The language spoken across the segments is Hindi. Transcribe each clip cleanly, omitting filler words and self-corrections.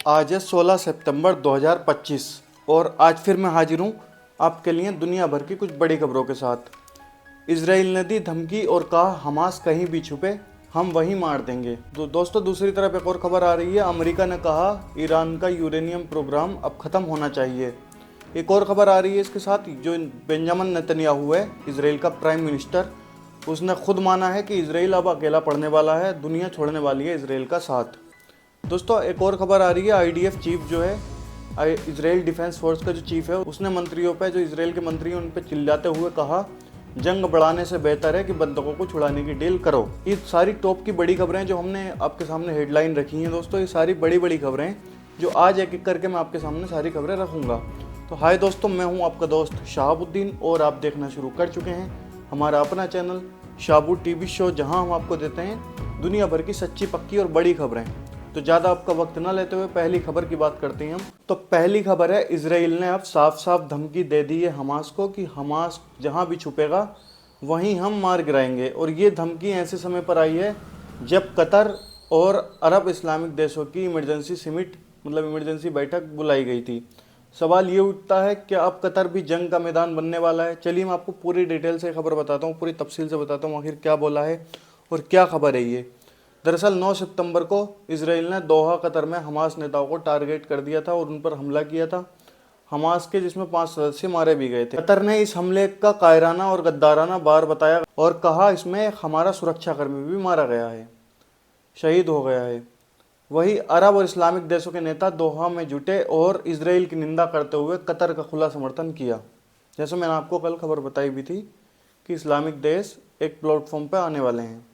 आज है 16 सितंबर 2025 और आज फिर मैं हाजिर हूँ आपके लिए दुनिया भर की कुछ बड़ी खबरों के साथ। इजराइल ने दी धमकी और कहा हमास कहीं भी छुपे हम वहीं मार देंगे। तो दोस्तों दूसरी तरफ एक और खबर आ रही है। अमेरिका ने कहा ईरान का यूरेनियम प्रोग्राम अब ख़त्म होना चाहिए। एक और खबर आ रही है इसके साथ, जो बेंजामिन नेतन्याहू है इजराइल का प्राइम मिनिस्टर, उसने खुद माना है कि इजराइल अब अकेला पड़ने वाला है, दुनिया छोड़ने वाली है इजराइल का साथ। दोस्तों एक और खबर आ रही है। आईडीएफ चीफ जो है इजराइल डिफेंस फोर्स का जो चीफ है, उसने मंत्रियों पे, जो इजराइल के मंत्री हैं उन पे चिल्लाते हुए कहा जंग बढ़ाने से बेहतर है कि बंधकों को छुड़ाने की डील करो। ये सारी टॉप की बड़ी खबरें जो हमने आपके सामने हेडलाइन रखी हैं दोस्तों, ये सारी बड़ी बड़ी खबरें जो आज एक एक करके मैं आपके सामने सारी खबरें रखूँगा। तो हाय दोस्तों, मैं हूँ आपका दोस्त शहाबुद्दीन और आप देखना शुरू कर चुके हैं हमारा अपना चैनल शाबू टीवी शो, जहाँ हम आपको देते हैं दुनिया भर की सच्ची पक्की और बड़ी खबरें। तो ज़्यादा आपका वक्त ना लेते हुए पहली खबर की बात करते हैं हम। तो पहली खबर है, इजराइल ने अब साफ साफ धमकी दे दी है हमास को कि हमास जहां भी छुपेगा वहीं हम मार गिराएंगे। और ये धमकी ऐसे समय पर आई है जब कतर और अरब इस्लामिक देशों की इमरजेंसी समिट, मतलब इमरजेंसी बैठक बुलाई गई थी। सवाल ये उठता है कि अब कतर भी जंग का मैदान बनने वाला है। चलिए मैं आपको पूरी डिटेल से खबर बताता हूँ, पूरी तफसील से बताता हूँ आखिर क्या बोला है और क्या खबर है ये। दरअसल 9 सितंबर को इजराइल ने दोहा कतर में हमास नेताओं को टारगेट कर दिया था और उन पर हमला किया था हमास के, जिसमें 5 सदस्य मारे भी गए थे। कतर ने इस हमले का कायराना और गद्दाराना बार बताया और कहा इसमें हमारा सुरक्षाकर्मी भी मारा गया है, शहीद हो गया है। वही अरब और इस्लामिक देशों के नेता दोहा में जुटे और इजराइल की निंदा करते हुए कतर का खुला समर्थन किया। जैसे मैंने आपको कल खबर बताई भी थी कि इस्लामिक देश एक प्लेटफॉर्म पर आने वाले हैं।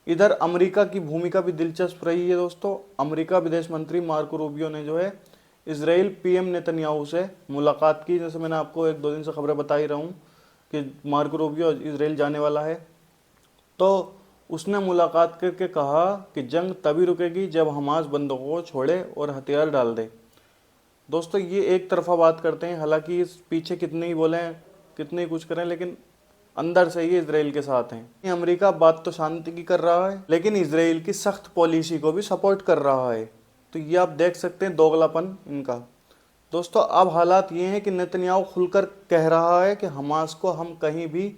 इधर अमेरिका की भूमिका भी दिलचस्प रही है दोस्तों। अमेरिका विदेश मंत्री मार्को रूबियो ने जो है इजराइल पीएम नेतन्याहू से मुलाकात की। जैसे मैंने आपको 1-2 दिन से खबरें बता ही रहा हूँ कि मार्को रूबियो इजराइल जाने वाला है। तो उसने मुलाकात करके कहा कि जंग तभी रुकेगी जब हमास बंदूकों को छोड़े और हथियार डाल दे। दोस्तों ये एक तरफा बात करते हैं, हालांकि इस पीछे कितने ही बोलें कितने ही कुछ करें, लेकिन अंदर से ये इजराइल के साथ हैं। अमेरिका बात तो शांति की कर रहा है लेकिन इजराइल की सख्त पॉलिसी को भी सपोर्ट कर रहा है। तो ये आप देख सकते हैं दोगलापन इनका। दोस्तों अब हालात ये हैं कि नेतन्याहू खुलकर कह रहा है कि हमास को हम कहीं भी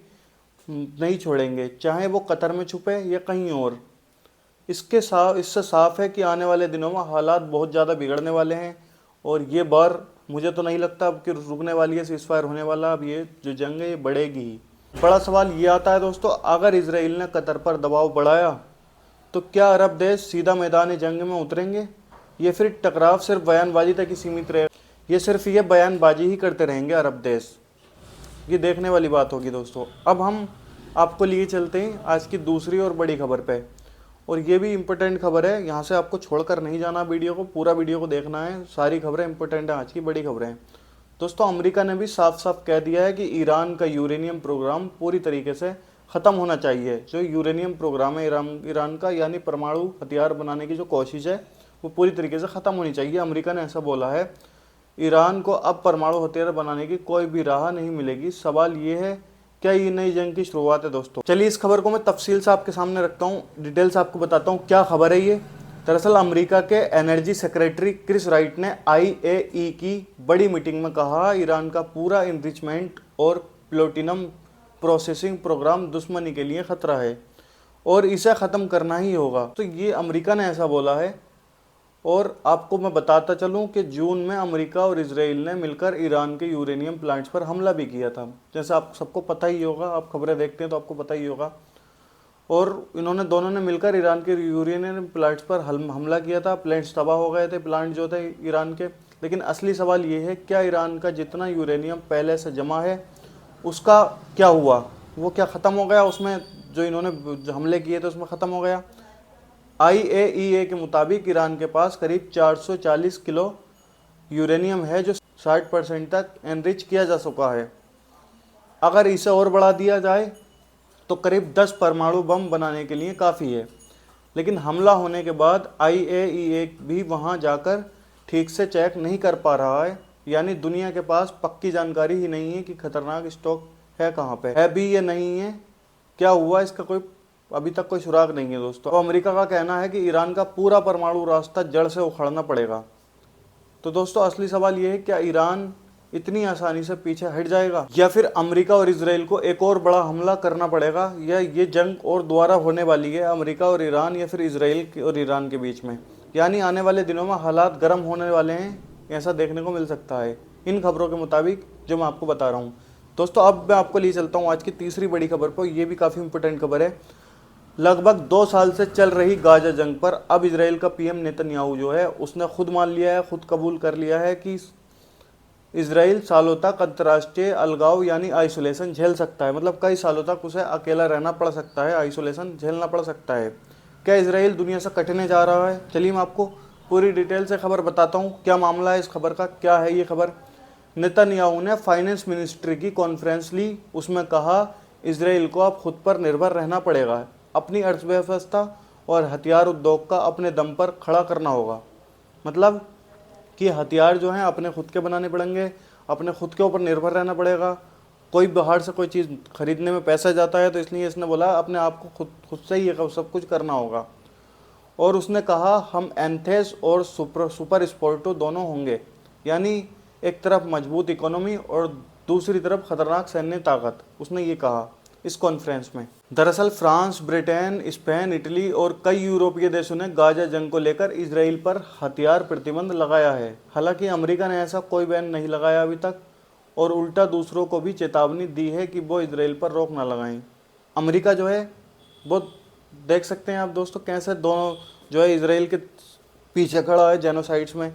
नहीं छोड़ेंगे, चाहे वो कतर में छुपे या कहीं और। इससे साफ है कि आने वाले दिनों में हालात बहुत ज़्यादा बिगड़ने वाले हैं और ये बार मुझे तो नहीं लगता अब कि रुकने वाली है, सीज़फायर होने वाला। अब ये जो जंग है ये बढ़ेगी ही। बड़ा सवाल ये आता है दोस्तों, अगर इजराइल ने कतर पर दबाव बढ़ाया तो क्या अरब देश सीधा मैदान जंग में उतरेंगे या फिर टकराव सिर्फ बयानबाजी तक ही सीमित रहेगा? ये सिर्फ ये बयानबाजी ही करते रहेंगे अरब देश? ये देखने वाली बात होगी दोस्तों। अब हम आपको लिए चलते हैं आज की दूसरी और बड़ी खबर पे, और ये भी इम्पोर्टेंट खबर है। यहाँ से आपको छोड़कर नहीं जाना, वीडियो को पूरा वीडियो को देखना है। सारी खबरें इंपॉर्टेंट हैं, आज की बड़ी खबरें हैं दोस्तों। अमेरिका ने भी साफ साफ कह दिया है कि ईरान का यूरेनियम प्रोग्राम पूरी तरीके से ख़त्म होना चाहिए। जो यूरेनियम प्रोग्राम है ईरान का, यानी परमाणु हथियार बनाने की जो कोशिश है वो पूरी तरीके से ख़त्म होनी चाहिए। अमेरिका ने ऐसा बोला है। ईरान को अब परमाणु हथियार बनाने की कोई भी राह नहीं मिलेगी। सवाल ये है क्या ये नई जंग की शुरुआत है दोस्तों? चलिए इस खबर को मैं तफसील से आपके सामने रखता हूँ, डिटेल से आपको बताता हूँ क्या खबर है ये। दरअसल अमेरिका के एनर्जी सेक्रेटरी क्रिस राइट ने IAEA की बड़ी मीटिंग में कहा ईरान का पूरा इनरिचमेंट और प्लूटोनियम प्रोसेसिंग प्रोग्राम दुश्मनी के लिए खतरा है और इसे ख़त्म करना ही होगा। तो ये अमेरिका ने ऐसा बोला है। और आपको मैं बताता चलूँ कि जून में अमेरिका और इजराइल ने मिलकर ईरान के यूरेनियम प्लांट्स पर हमला भी किया था। जैसे आप सबको पता ही होगा, आप खबरें देखते हैं तो आपको पता ही होगा। और इन्होंने दोनों ने मिलकर ईरान के यूरेनियम प्लांट्स पर हमला किया था। प्लांट्स तबाह हो गए थे, प्लांट जो थे ईरान के। लेकिन असली सवाल ये है क्या ईरान का जितना यूरेनियम पहले से जमा है उसका क्या हुआ? वो क्या ख़त्म हो गया? उसमें जो इन्होंने हमले किए थे उसमें ख़त्म हो गया? IAEA के मुताबिक ईरान के पास करीब 440 किलो यूरेनियम है जो 60% तक एनरिच किया जा चुका है। अगर इसे और बढ़ा दिया जाए तो करीब 10 परमाणु बम बनाने के लिए काफ़ी है। लेकिन हमला होने के बाद IAEA भी वहां जाकर ठीक से चेक नहीं कर पा रहा है, यानी दुनिया के पास पक्की जानकारी ही नहीं है कि खतरनाक स्टॉक है कहाँ पे है भी ये नहीं है। क्या हुआ इसका कोई अभी तक कोई सुराग नहीं है दोस्तों। तो अमेरिका का कहना है कि ईरान का पूरा परमाणु रास्ता जड़ से उखाड़ना पड़ेगा। तो दोस्तों असली सवाल ये है, क्या ईरान इतनी आसानी से पीछे हट जाएगा, या फिर अमेरिका और इसराइल को एक और बड़ा हमला करना पड़ेगा, या ये जंग और दोबारा होने वाली है अमेरिका और ईरान या फिर इसराइल और ईरान के बीच में। यानी आने वाले दिनों में हालात गर्म होने वाले हैं, ऐसा देखने को मिल सकता है इन खबरों के मुताबिक जो मैं आपको बता रहा हूँ। दोस्तों अब मैं आपको ले चलता हूँ आज की तीसरी बड़ी खबर पर। ये भी काफ़ी इंपॉर्टेंट खबर है। लगभग 2 साल से चल रही गाजा जंग पर अब इजराइल का पीएम नेतन्याहू जो है उसने खुद मान लिया है, खुद कबूल कर लिया है कि इजराइल सालों तक अंतर्राष्ट्रीय अलगाव यानी आइसोलेशन झेल सकता है। मतलब कई सालों तक उसे अकेला रहना पड़ सकता है, आइसोलेशन झेलना पड़ सकता है। क्या इजराइल दुनिया से कटने जा रहा है? चलिए मैं आपको पूरी डिटेल से खबर बताता हूँ, क्या मामला है इस खबर का, क्या है ये खबर। नेतन्याहू ने फाइनेंस मिनिस्ट्री की कॉन्फ्रेंस ली, उसमें कहा इजराइल को अब खुद पर निर्भर रहना पड़ेगा, अपनी अर्थव्यवस्था और हथियार उद्योग का अपने दम पर खड़ा करना होगा। मतलब कि हथियार जो हैं अपने खुद के बनाने पड़ेंगे, अपने खुद के ऊपर निर्भर रहना पड़ेगा। कोई बाहर से कोई चीज़ खरीदने में पैसा जाता है तो इसलिए इसने बोला अपने आप को खुद से ही ये सब कुछ करना होगा। और उसने कहा हम एंथेस और सुपर स्पोर्टो दोनों होंगे, यानी एक तरफ मजबूत इकोनॉमी और दूसरी तरफ खतरनाक सैन्य ताकत, उसने ये कहा इस कॉन्फ्रेंस में। दरअसल फ्रांस, ब्रिटेन, स्पेन, इटली और कई यूरोपीय देशों ने गाजा जंग को लेकर इजराइल पर हथियार प्रतिबंध लगाया है। हालांकि अमेरिका ने ऐसा कोई बैन नहीं लगाया अभी तक, और उल्टा दूसरों को भी चेतावनी दी है कि वो इजराइल पर रोक ना लगाएं। अमेरिका जो है वो देख सकते हैं आप दोस्तों कैसे दोनों जो है इजराइल के पीछे खड़ा है जेनोसाइड्स में,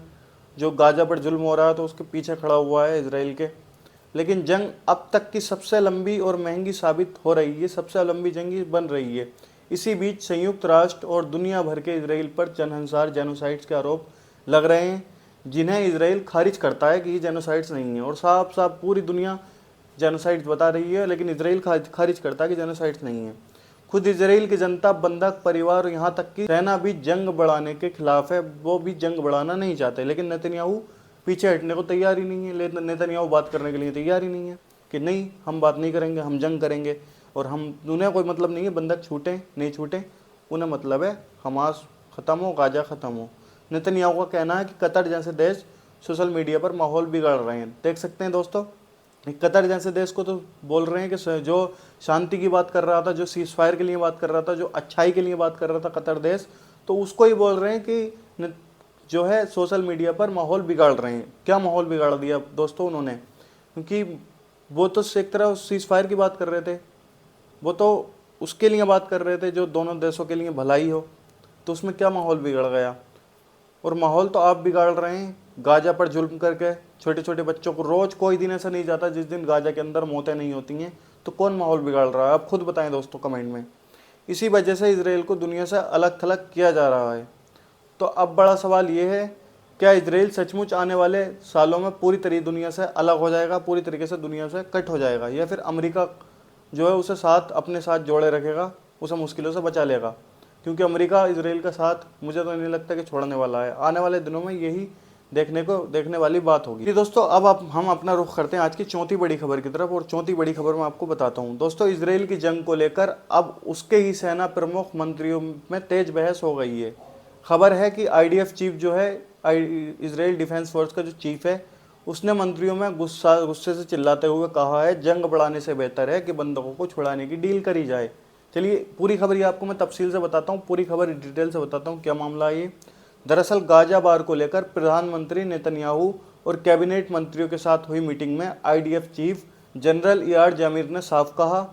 जो गाजा पर जुल्म हो रहा है तो उसके पीछे खड़ा हुआ है इजराइल के। लेकिन जंग अब तक की सबसे लंबी और महंगी साबित हो रही है, सबसे लंबी जंग बन रही है। इसी बीच संयुक्त राष्ट्र और दुनिया भर के इजराइल पर जनहंसार जेनोसाइड्स के आरोप लग रहे हैं, जिन्हें इजराइल खारिज करता है कि ये जेनोसाइड्स नहीं है। और साफ साफ पूरी दुनिया जेनोसाइड्स बता रही है, लेकिन इजराइल खारिज करता है कि जेनोसाइड्स नहीं है। खुद इजराइल की जनता, बंधक परिवार, यहाँ तक कि सेना भी जंग बढ़ाने के खिलाफ है, वो भी जंग बढ़ाना नहीं चाहते। लेकिन नेतन्याहू पीछे हटने को तैयार ही नहीं है। नेतन्याहू बात करने के लिए तैयार ही नहीं है कि नहीं हम बात नहीं करेंगे, हम जंग करेंगे। और उन्हें कोई मतलब नहीं है बंधक छूटे नहीं छूटे, उन्हें मतलब है हमास ख़त्म हो, गाजा ख़त्म हो। नेतन्याहू का कहना है कि कतर जैसे देश सोशल मीडिया पर माहौल बिगाड़ रहे हैं। देख सकते हैं दोस्तों, कतर जैसे देश को तो बोल रहे हैं कि जो शांति की बात कर रहा था, जो सीज फायर के लिए बात कर रहा था, जो अच्छाई के लिए बात कर रहा था कतर देश, तो उसको ही बोल रहे हैं कि जो है सोशल मीडिया पर माहौल बिगाड़ रहे हैं। क्या माहौल बिगाड़ दिया दोस्तों उन्होंने? क्योंकि वो तो एक तरह सीज फायर की बात कर रहे थे, वो तो उसके लिए बात कर रहे थे जो दोनों देशों के लिए भलाई हो, तो उसमें क्या माहौल बिगड़ गया? और माहौल तो आप बिगाड़ रहे हैं गाजा पर जुल्म करके। छोटे छोटे बच्चों को रोज़ कोई दिन ऐसा नहीं जाता जिस दिन गाजा के अंदर मौतें नहीं होती हैं। तो कौन माहौल बिगाड़ रहा है? आप खुद बताएं दोस्तों कमेंट में। इसी वजह से इजराइल को दुनिया से अलग थलग किया जा रहा है। तो अब बड़ा सवाल ये है, क्या इजराइल सचमुच आने वाले सालों में पूरी तरह दुनिया से अलग हो जाएगा, पूरी तरीके से दुनिया से कट हो जाएगा, या फिर अमेरिका जो है उसे साथ अपने साथ जोड़े रखेगा, उसे मुश्किलों से बचा लेगा? क्योंकि अमेरिका इजराइल का साथ मुझे तो नहीं लगता कि छोड़ने वाला है। आने वाले दिनों में यही देखने वाली बात होगी। दोस्तों अब हम अपना रुख करते हैं आज की चौथी बड़ी खबर की तरफ। और चौथी बड़ी खबर मैं आपको बताता हूं दोस्तों, इजराइल की जंग को लेकर अब उसके ही सेना प्रमुख मंत्रियों में तेज बहस हो गई है। खबर है कि आईडीएफ चीफ जो है, इजराइल डिफेंस फोर्स का जो चीफ है, उसने मंत्रियों में गुस्से से चिल्लाते हुए कहा है जंग बढ़ाने से बेहतर है कि बंधकों को छुड़ाने की डील करी जाए। चलिए पूरी खबर ये आपको मैं तफसील से बताता हूँ, पूरी खबर डिटेल से बताता हूँ क्या मामला है ये। दरअसल गाजा बार को लेकर प्रधानमंत्री नेतन्याहू और कैबिनेट मंत्रियों के साथ हुई मीटिंग में आईडीएफ चीफ जनरल यार जामिर ने साफ कहा,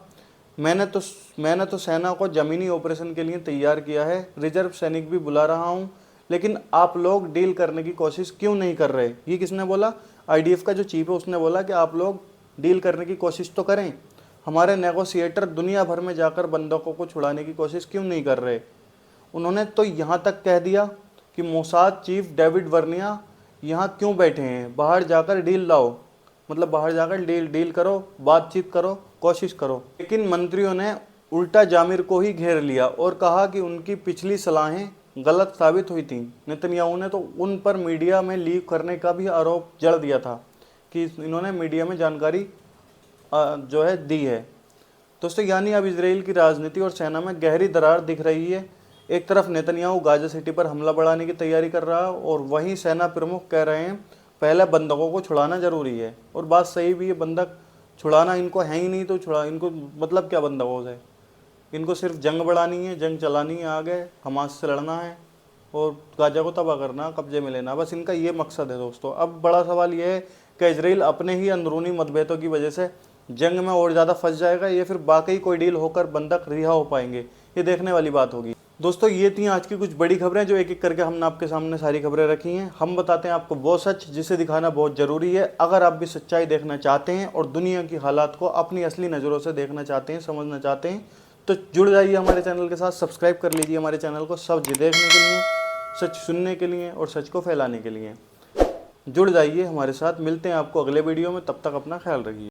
मैंने तो सेना को जमीनी ऑपरेशन के लिए तैयार किया है, रिजर्व सैनिक भी बुला रहा हूं, लेकिन आप लोग डील करने की कोशिश क्यों नहीं कर रहे? ये किसने बोला? आईडीएफ का जो चीफ है उसने बोला कि आप लोग डील करने की कोशिश तो करें। हमारे नेगोशिएटर दुनिया भर में जाकर बंधकों को छुड़ाने की कोशिश क्यों नहीं कर रहे? उन्होंने तो यहाँ तक कह दिया कि मोसाद चीफ डेविड वर्निया यहाँ क्यों बैठे हैं, बाहर जाकर डील लाओ। मतलब बाहर जाकर डील करो, बातचीत करो, कोशिश करो। लेकिन मंत्रियों ने उल्टा जामिर को ही घेर लिया और कहा कि उनकी पिछली सलाहें गलत साबित हुई थी। नेतन्याहू ने तो उन पर मीडिया में लीक करने का भी आरोप जड़ दिया था कि इन्होंने मीडिया में जानकारी जो है दी है। दोस्तों यानी अब इजराइल की राजनीति और सेना में गहरी दरार दिख रही है। एक तरफ नेतन्याहू गाजा सिटी पर हमला बढ़ाने की तैयारी कर रहा है और वहीं सेना प्रमुख कह रहे हैं पहले बंधकों को छुड़ाना जरूरी है। और बात सही भी है, बंधक छुड़ाना इनको है ही नहीं तो छुड़ा इनको मतलब क्या बंधकों से? इनको सिर्फ जंग बढ़ानी है, जंग चलानी है, आगे हमास से लड़ना है और गाजा को तबाह करना, कब्जे में लेना, बस इनका ये मकसद है दोस्तों। अब बड़ा सवाल ये है कि इजराइल अपने ही अंदरूनी मतभेदों की वजह से जंग में और ज़्यादा फंस जाएगा या फिर वाकई कोई डील होकर बंधक रिहा हो पाएंगे, ये देखने वाली बात होगी। दोस्तों ये थी आज की कुछ बड़ी खबरें जो एक एक करके हमने आपके सामने सारी खबरें रखी हैं। हम बताते हैं आपको वो सच जिसे दिखाना बहुत ज़रूरी है। अगर आप भी सच्चाई देखना चाहते हैं और दुनिया की हालात को अपनी असली नज़रों से देखना चाहते हैं, समझना चाहते हैं, तो जुड़ जाइए हमारे चैनल के साथ, सब्सक्राइब कर लीजिए हमारे चैनल को सच देखने के लिए, सच सुनने के लिए और सच को फैलाने के लिए। जुड़ जाइए हमारे साथ, मिलते हैं आपको अगले वीडियो में, तब तक अपना ख्याल रखिए।